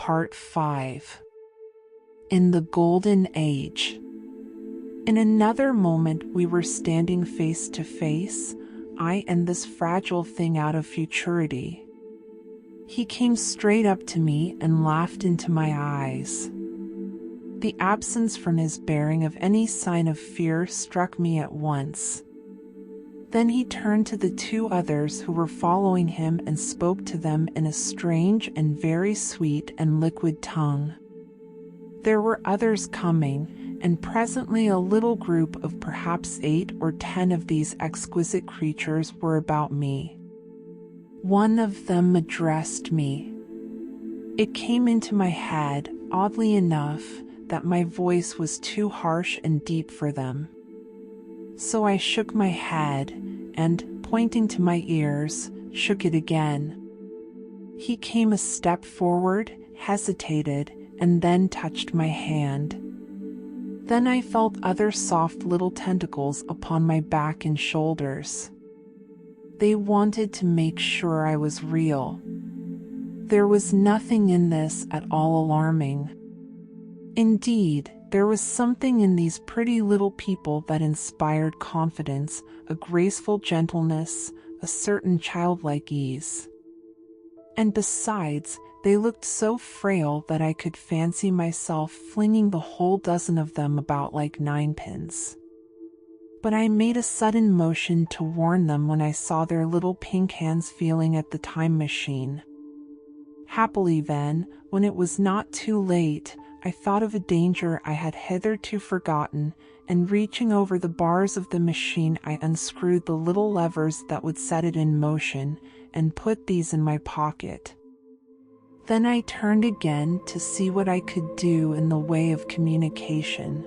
Part 5. In the Golden Age. In another moment we were standing face to face, I and this fragile thing out of futurity. He came straight up to me and laughed into my eyes. The absence from his bearing of any sign of fear struck me at once. Then he turned to the two others who were following him and spoke to them in a strange and very sweet and liquid tongue. There were others coming, and presently a little group of perhaps 8 or 10 of these exquisite creatures were about me. One of them addressed me. It came into my head, oddly enough, that my voice was too harsh and deep for them. So I shook my head, and, pointing to my ears, shook it again. He came a step forward, hesitated, and then touched my hand. Then I felt other soft little tentacles upon my back and shoulders. They wanted to make sure I was real. There was nothing in this at all alarming. Indeed, there was something in these pretty little people that inspired confidence, a graceful gentleness, a certain childlike ease. And besides, they looked so frail that I could fancy myself flinging the whole dozen of them about like ninepins. But I made a sudden motion to warn them when I saw their little pink hands feeling at the time machine. Happily then, when it was not too late, I thought of a danger I had hitherto forgotten, and reaching over the bars of the machine I unscrewed the little levers that would set it in motion, and put these in my pocket. Then I turned again to see what I could do in the way of communication.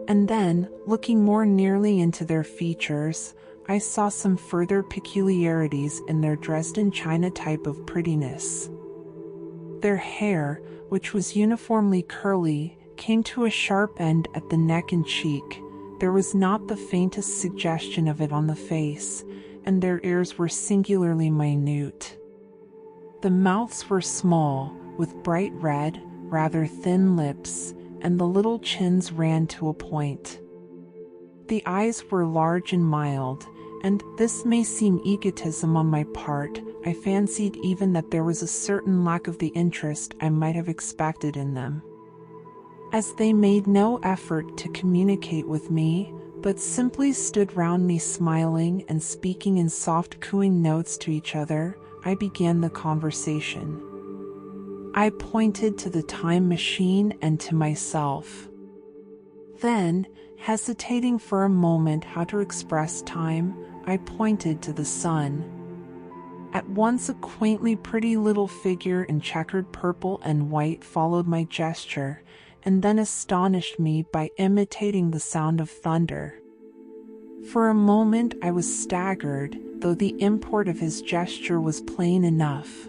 And then, looking more nearly into their features, I saw some further peculiarities in their Dresden china type of prettiness. Their hair, which was uniformly curly, came to a sharp end at the neck and cheek. There was not the faintest suggestion of it on the face, and their ears were singularly minute. The mouths were small, with bright red, rather thin lips, and the little chins ran to a point. The eyes were large and mild, and this may seem egotism on my part. I fancied even that there was a certain lack of the interest I might have expected in them. As they made no effort to communicate with me, but simply stood round me smiling and speaking in soft cooing notes to each other, I began the conversation. I pointed to the time machine and to myself. Then, hesitating for a moment how to express time, I pointed to the sun. At once a quaintly pretty little figure in checkered purple and white followed my gesture, and then astonished me by imitating the sound of thunder. For a moment I was staggered, though the import of his gesture was plain enough.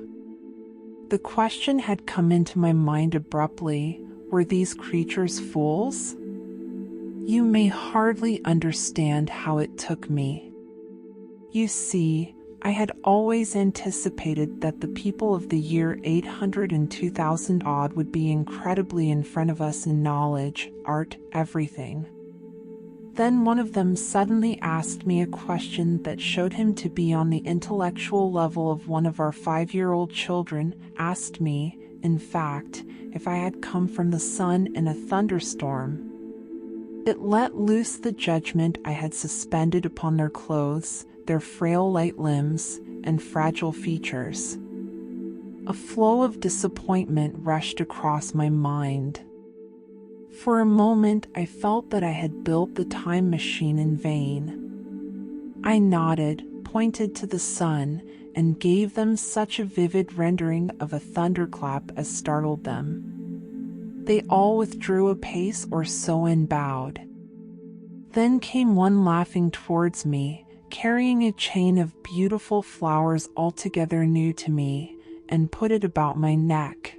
The question had come into my mind abruptly: were these creatures fools? You may hardly understand how it took me. You see, I had always anticipated that the people of the year 800 and 2000 odd would be incredibly in front of us in knowledge, art, everything. Then one of them suddenly asked me a question that showed him to be on the intellectual level of one of our 5-year-old children, asked me, in fact, if I had come from the sun in a thunderstorm. It let loose the judgment I had suspended upon their clothes, their frail light limbs, and fragile features. A flow of disappointment rushed across my mind. For a moment I felt that I had built the time machine in vain. I nodded, pointed to the sun, and gave them such a vivid rendering of a thunderclap as startled them. They all withdrew a pace or so and bowed. Then came one laughing towards me, carrying a chain of beautiful flowers altogether new to me, and put it about my neck.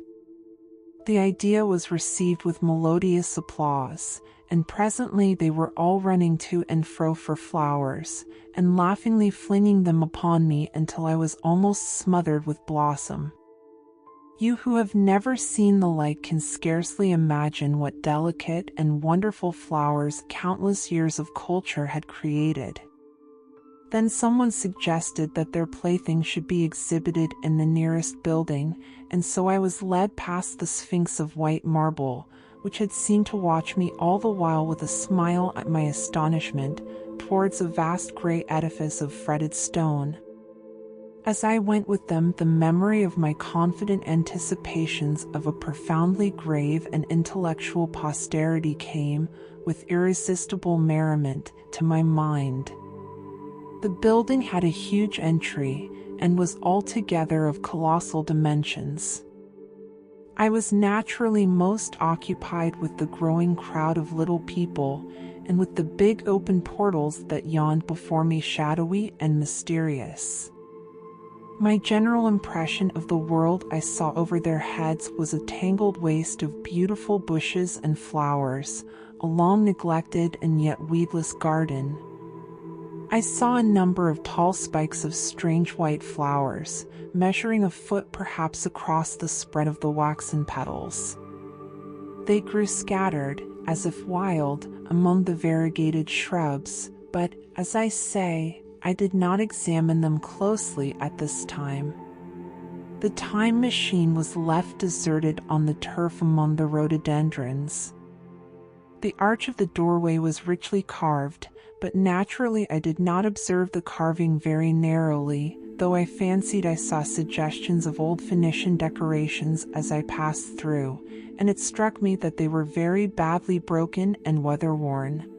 The idea was received with melodious applause, and presently they were all running to and fro for flowers, and laughingly flinging them upon me until I was almost smothered with blossom. You who have never seen the like can scarcely imagine what delicate and wonderful flowers countless years of culture had created. Then someone suggested that their plaything should be exhibited in the nearest building, and so I was led past the Sphinx of white marble, which had seemed to watch me all the while with a smile at my astonishment, towards a vast grey edifice of fretted stone. As I went with them, the memory of my confident anticipations of a profoundly grave and intellectual posterity came, with irresistible merriment, to my mind. The building had a huge entry, and was altogether of colossal dimensions. I was naturally most occupied with the growing crowd of little people, and with the big open portals that yawned before me, shadowy and mysterious. My general impression of the world I saw over their heads was a tangled waste of beautiful bushes and flowers, a long neglected and yet weedless garden. I saw a number of tall spikes of strange white flowers, measuring a foot perhaps across the spread of the waxen petals. They grew scattered, as if wild, among the variegated shrubs, but, as I say, I did not examine them closely at this time. The time machine was left deserted on the turf among the rhododendrons. The arch of the doorway was richly carved, but naturally I did not observe the carving very narrowly, though I fancied I saw suggestions of old Phoenician decorations as I passed through, and it struck me that they were very badly broken and weather-worn.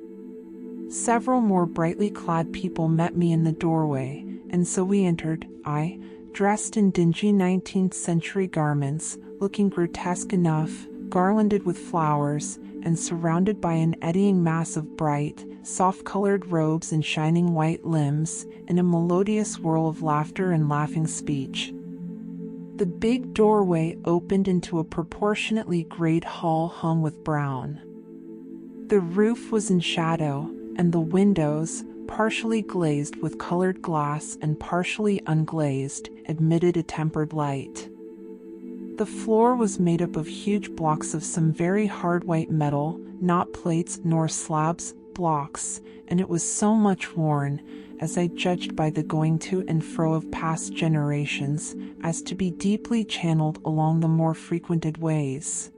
Several more brightly clad people met me in the doorway, and so we entered, I, dressed in dingy 19th-century garments, looking grotesque enough, garlanded with flowers, and surrounded by an eddying mass of bright, soft-colored robes and shining white limbs, in a melodious whirl of laughter and laughing speech. The big doorway opened into a proportionately great hall hung with brown. The roof was in shadow, and the windows, partially glazed with colored glass and partially unglazed, admitted a tempered light. The floor was made up of huge blocks of some very hard white metal, not plates nor slabs, blocks, and it was so much worn, as I judged by the going to and fro of past generations, as to be deeply channeled along the more frequented ways.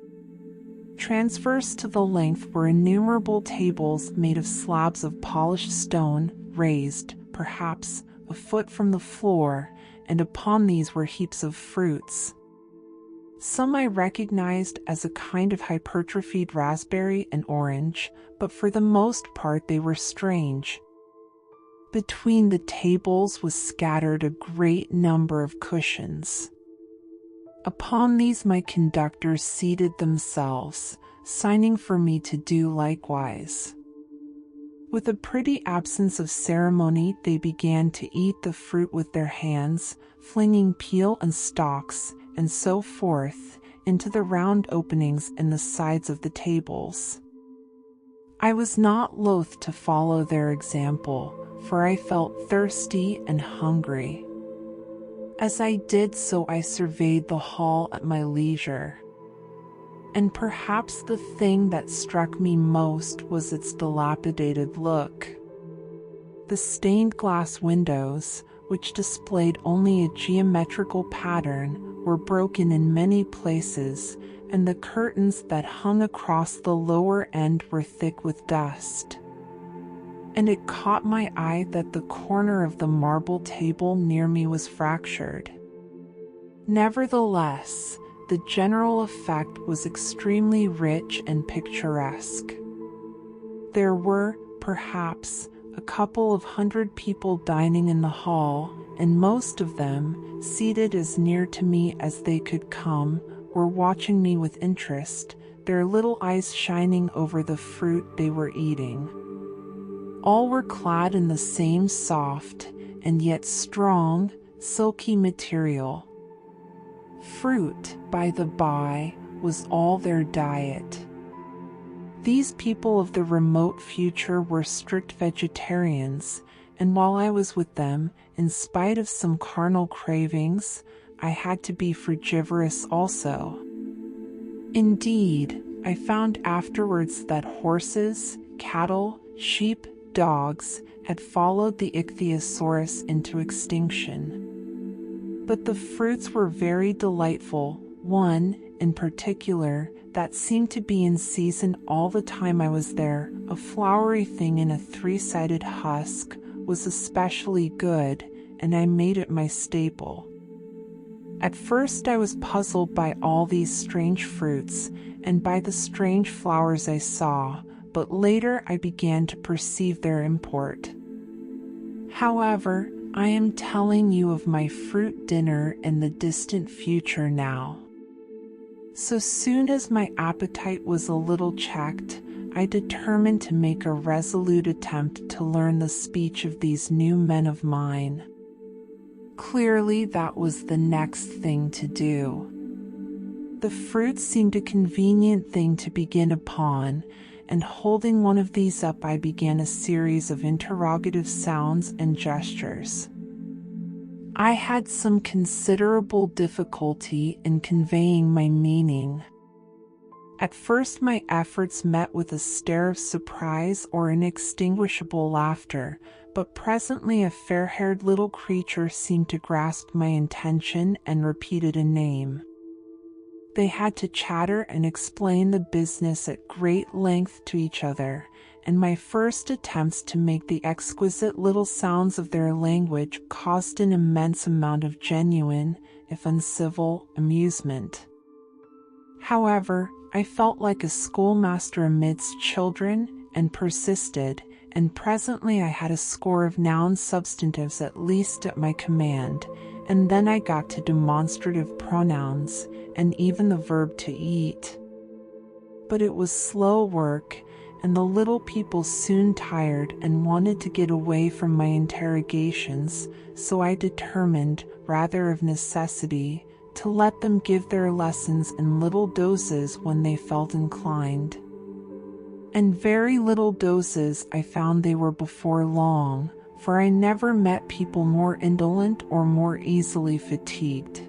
Transverse to the length were innumerable tables made of slabs of polished stone, raised, perhaps, a foot from the floor, and upon these were heaps of fruits. Some I recognized as a kind of hypertrophied raspberry and orange, but for the most part they were strange. Between the tables was scattered a great number of cushions. Upon these my conductors seated themselves, signing for me to do likewise. With a pretty absence of ceremony they began to eat the fruit with their hands, flinging peel and stalks, and so forth, into the round openings in the sides of the tables. I was not loath to follow their example, for I felt thirsty and hungry. As I did so I surveyed the hall at my leisure. And perhaps the thing that struck me most was its dilapidated look. The stained glass windows, which displayed only a geometrical pattern, were broken in many places, and the curtains that hung across the lower end were thick with dust. And it caught my eye that the corner of the marble table near me was fractured. Nevertheless, the general effect was extremely rich and picturesque. There were, perhaps, a couple of hundred people dining in the hall, and most of them, seated as near to me as they could come, were watching me with interest, their little eyes shining over the fruit they were eating. All were clad in the same soft, and yet strong, silky material. Fruit, by the by, was all their diet. These people of the remote future were strict vegetarians, and while I was with them, in spite of some carnal cravings, I had to be frugivorous also. Indeed, I found afterwards that horses, cattle, sheep, dogs had followed the ichthyosaurus into extinction. But the fruits were very delightful, one, in particular, that seemed to be in season all the time I was there, a flowery thing in a three-sided husk, was especially good, and I made it my staple. At first I was puzzled by all these strange fruits, and by the strange flowers I saw, but later I began to perceive their import. However, I am telling you of my fruit dinner in the distant future now. So soon as my appetite was a little checked, I determined to make a resolute attempt to learn the speech of these new men of mine. Clearly, that was the next thing to do. The fruit seemed a convenient thing to begin upon, and holding one of these up, I began a series of interrogative sounds and gestures. I had some considerable difficulty in conveying my meaning. At first my efforts met with a stare of surprise or inextinguishable laughter, but presently a fair-haired little creature seemed to grasp my intention and repeated a name. They had to chatter and explain the business at great length to each other, and my first attempts to make the exquisite little sounds of their language caused an immense amount of genuine, if uncivil, amusement. However, I felt like a schoolmaster amidst children, and persisted, and presently I had a score of noun substantives at least at my command, and then I got to demonstrative pronouns, and even the verb to eat. But it was slow work, and the little people soon tired and wanted to get away from my interrogations, so I determined, rather of necessity, to let them give their lessons in little doses when they felt inclined. And very little doses I found they were before long, for I never met people more indolent or more easily fatigued.